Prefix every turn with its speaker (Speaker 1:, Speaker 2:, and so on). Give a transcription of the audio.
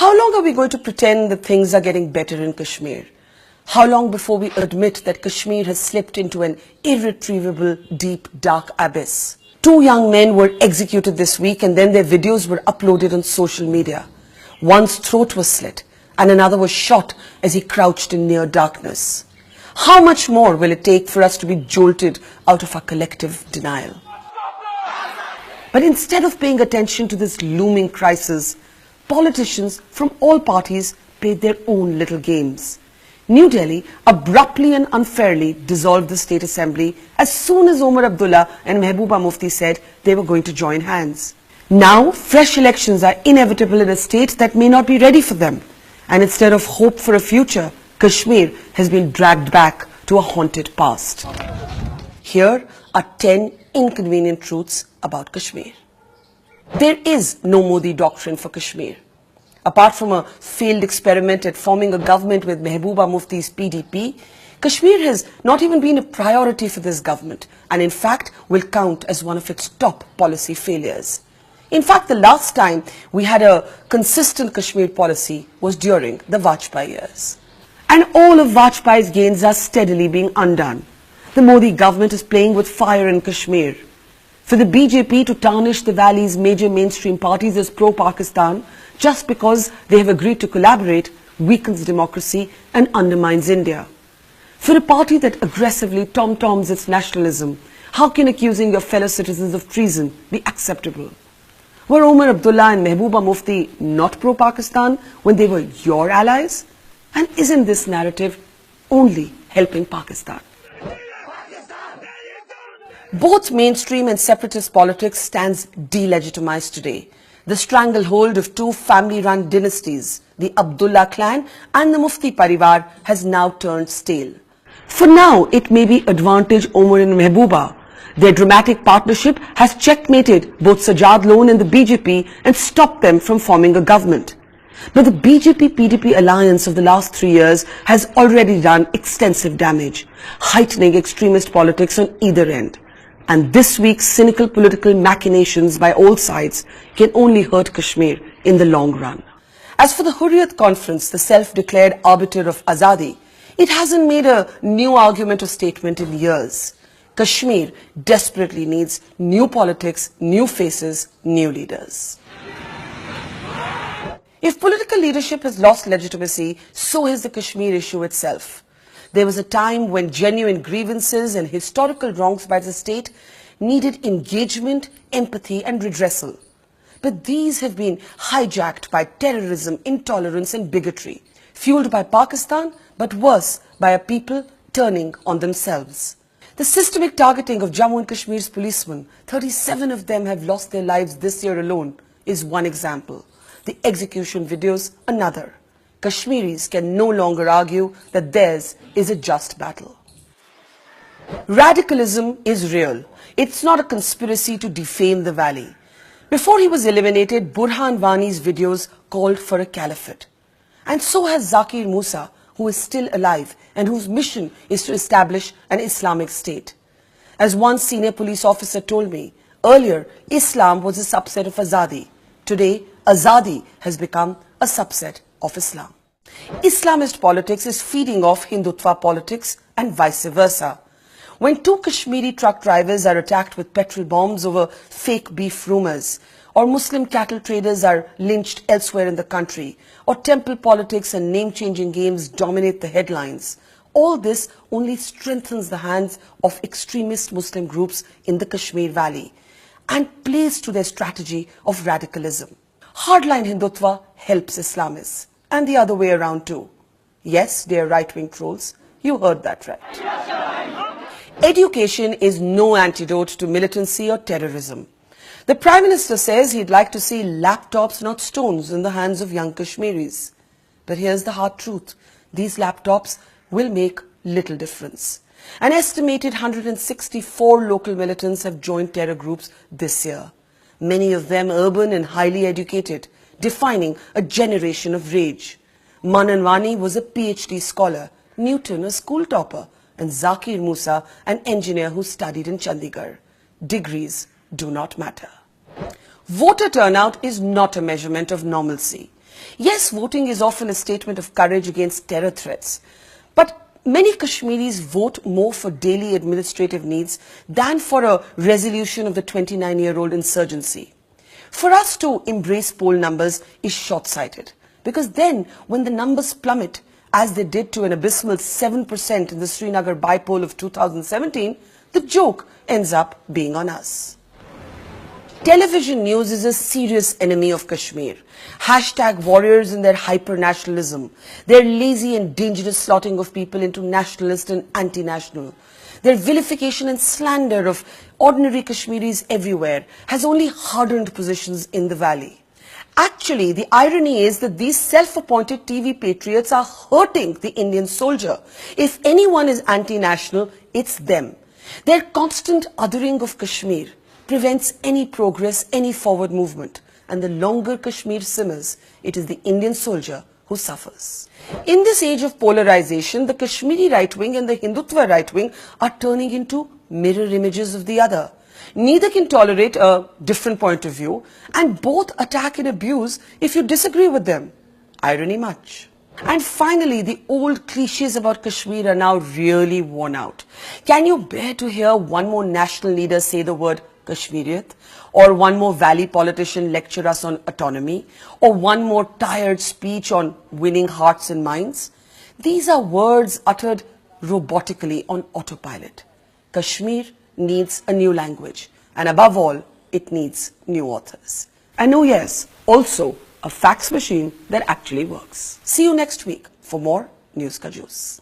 Speaker 1: How long are we going to pretend that things are getting better in Kashmir? How long before we admit that Kashmir has slipped into an irretrievable, deep, dark abyss? 2 young men were executed this week and then their videos were uploaded on social media. One's throat was slit and another was shot as he crouched in near darkness. How much more will it take for us to be jolted out of our collective denial? But instead of paying attention to this looming crisis, politicians from all parties played their own little games. New Delhi abruptly and unfairly dissolved the State Assembly as soon as Omar Abdullah and Mehbooba Mufti said they were going to join hands. Now, fresh elections are inevitable in a state that may not be ready for them. And instead of hope for a future, Kashmir has been dragged back to a haunted past. Here are 10 inconvenient truths about Kashmir. There is no Modi doctrine for Kashmir. Apart from a failed experiment at forming a government with Mehbooba Mufti's PDP, Kashmir has not even been a priority for this government and in fact will count as one of its top policy failures. In fact, the last time we had a consistent Kashmir policy was during the Vajpayee years. And all of Vajpayee's gains are steadily being undone. The Modi government is playing with fire in Kashmir. For the BJP to tarnish the valley's major mainstream parties as pro-Pakistan just because they have agreed to collaborate weakens democracy and undermines India. For a party that aggressively tom-toms its nationalism, how can accusing your fellow citizens of treason be acceptable? Were Omar Abdullah and Mehbooba Mufti not pro-Pakistan when they were your allies? And isn't this narrative only helping Pakistan? Both mainstream and separatist politics stands delegitimized today. The stranglehold of 2 family-run dynasties, the Abdullah clan and the Mufti Parivar, has now turned stale. For now, it may be advantage Omar and Mehbooba. Their dramatic partnership has checkmated both Sajad Lone and the BJP and stopped them from forming a government. But the BJP-PDP alliance of the last 3 years has already done extensive damage, heightening extremist politics on either end. And this week's cynical political machinations by all sides can only hurt Kashmir in the long run. As for the Hurriyat Conference, the self-declared arbiter of Azadi, it hasn't made a new argument or statement in years. Kashmir desperately needs new politics, new faces, new leaders. If political leadership has lost legitimacy, so has the Kashmir issue itself. There was a time when genuine grievances and historical wrongs by the state needed engagement, empathy and redressal. But these have been hijacked by terrorism, intolerance and bigotry, fueled by Pakistan, but worse, by a people turning on themselves. The systemic targeting of Jammu and Kashmir's policemen, 37 of them have lost their lives this year alone, is one example. The execution videos, another. Kashmiris can no longer argue that theirs is a just battle. Radicalism is real. It's not a conspiracy to defame the valley. Before he was eliminated, Burhan Wani's videos called for a caliphate. And so has Zakir Musa, who is still alive and whose mission is to establish an Islamic state. As one senior police officer told me, earlier Islam was a subset of Azadi. Today, Azadi has become a subset of Islam. Islamist politics is feeding off Hindutva politics and vice versa. When 2 Kashmiri truck drivers are attacked with petrol bombs over fake beef rumors, or Muslim cattle traders are lynched elsewhere in the country, or temple politics and name-changing games dominate the headlines, all this only strengthens the hands of extremist Muslim groups in the Kashmir Valley and plays to their strategy of radicalism. Hardline Hindutva helps Islamists, and the other way around too. Yes, they are right-wing trolls. You heard that right. Education is no antidote to militancy or terrorism. The Prime Minister says he'd like to see laptops, not stones, in the hands of young Kashmiris. But here's the hard truth. These laptops will make little difference. An estimated 164 local militants have joined terror groups this year. Many of them urban and highly educated, defining a generation of rage. Manan Wani was a PhD scholar, Newton a school topper, and Zakir Musa an engineer who studied in Chandigarh. Degrees do not matter. Voter turnout is not a measurement of normalcy. Yes, voting is often a statement of courage against terror threats, but many Kashmiris vote more for daily administrative needs than for a resolution of the 29-year-old insurgency. For us to embrace poll numbers is short-sighted, because then when the numbers plummet, as they did to an abysmal 7% in the Srinagar by-poll of 2017, the joke ends up being on us. Television news is a serious enemy of Kashmir. Hashtag warriors and their hyper-nationalism, their lazy and dangerous slotting of people into nationalist and anti-national, their vilification and slander of ordinary Kashmiris everywhere has only hardened positions in the valley. Actually, the irony is that these self-appointed TV patriots are hurting the Indian soldier. If anyone is anti-national, it's them. Their constant othering of Kashmir prevents any progress, any forward movement. And the longer Kashmir simmers, it is the Indian soldier who suffers. In this age of polarization, the Kashmiri right wing and the Hindutva right wing are turning into mirror images of the other. Neither can tolerate a different point of view, and both attack and abuse if you disagree with them. Irony much. And finally, the old cliches about Kashmir are now really worn out. Can you bear to hear one more national leader say the word Kashmiriyat, or one more valley politician lecture us on autonomy, or one more tired speech on winning hearts and minds? These are words uttered robotically on autopilot. Kashmir needs a new language, and above all, it needs new authors. And oh yes, also a fax machine that actually works. See you next week for more News Ka Juice.